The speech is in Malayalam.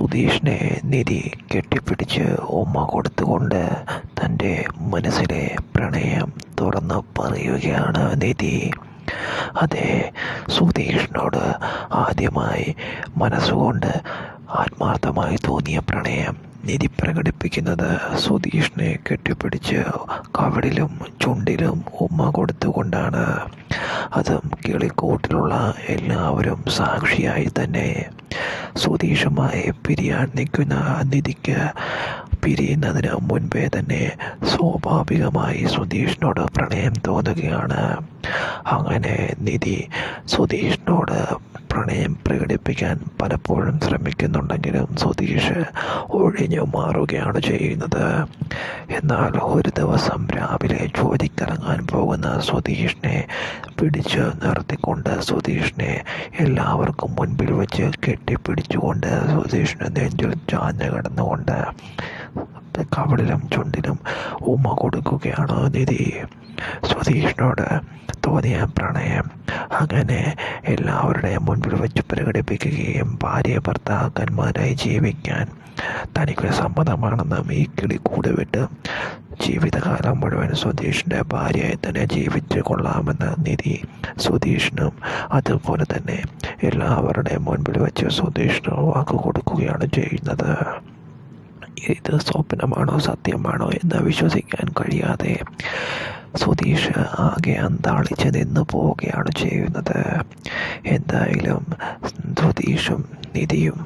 സുധീഷിനെ നിധി കെട്ടിപ്പിടിച്ച് ഉമ്മ കൊടുത്തുകൊണ്ട് തൻ്റെ മനസ്സിലെ പ്രണയം തുറന്ന് പറയുകയാണ് നിധി. അതെ, സുധീഷിനോട് ആദ്യമായി മനസ്സുകൊണ്ട് ആത്മാർത്ഥമായി തോന്നിയ പ്രണയം നിധി പ്രകടിപ്പിക്കുന്നത് സുധീഷിനെ കെട്ടിപ്പിടിച്ച് കവിളിലും ചുണ്ടിലും ഉമ്മ കൊടുത്തുകൊണ്ടാണ്. അതും കിളിക്കൂട്ടിലുള്ള എല്ലാവരും സാക്ഷിയായി തന്നെ. സുധീഷുമായി പിരിയാൻ നിൽക്കുന്ന നിധിക്ക് പിരിയുന്നതിന് മുൻപേ തന്നെ സ്വാഭാവികമായി സുധീഷിനോട് പ്രണയം തോന്നുകയാണ്. അങ്ങനെ നിധി സുധീഷിനോട് പ്രണയം പ്രകടിപ്പിക്കാൻ പലപ്പോഴും ശ്രമിക്കുന്നുണ്ടെങ്കിലും സുധീഷ് ഒഴിഞ്ഞു മാറുകയാണ് ചെയ്യുന്നത്. എന്നാൽ ഒരു ദിവസം രാവിലെ ജോലിക്കിറങ്ങാൻ പോകുന്ന സുധീഷിനെ പിടിച്ചു നിർത്തിക്കൊണ്ട് സുധീഷിനെ എല്ലാവർക്കും മുൻപിൽ വെച്ച് കെട്ടിപ്പിടിച്ചുകൊണ്ട് സുധീഷിന് നെഞ്ചിൽ ചാഞ്ഞു കിടന്നുകൊണ്ട് കവിളിലും ചുണ്ടിലും ഉമ്മ കൊടുക്കുകയാണ് നിധി. സുധീഷിനോട് തോന്നിയ പ്രണയം അങ്ങനെ എല്ലാവരുടെയും മുൻപിൽ വെച്ച് പ്രകടിപ്പിക്കുകയും ഭാര്യ ഭർത്താക്കന്മാരായി ജീവിക്കാൻ തനിക്ക് സമ്മതമാണെന്നും ഈ കിളിക്കൂട് വിട്ട് ജീവിതകാലം മുഴുവൻ സുധീഷിൻ്റെ ഭാര്യയായി തന്നെ ജീവിച്ചു കൊള്ളാമെന്ന് നിധി സുധീഷിനും അതുപോലെ തന്നെ എല്ലാവരുടെയും മുൻപിൽ വെച്ച് സുധീഷിന് വാക്ക് കൊടുക്കുകയാണ് ചെയ്യുന്നത്. ഇത് സ്വപ്നമാണോ സത്യമാണോ എന്ന് വിശ്വസിക്കാൻ കഴിയാതെ സുധീഷ് ആകെ അന്താളിച്ച് നിന്ന് പോവുകയാണ് ചെയ്യുന്നത്. എന്തായാലും സുധീഷും നിധിയും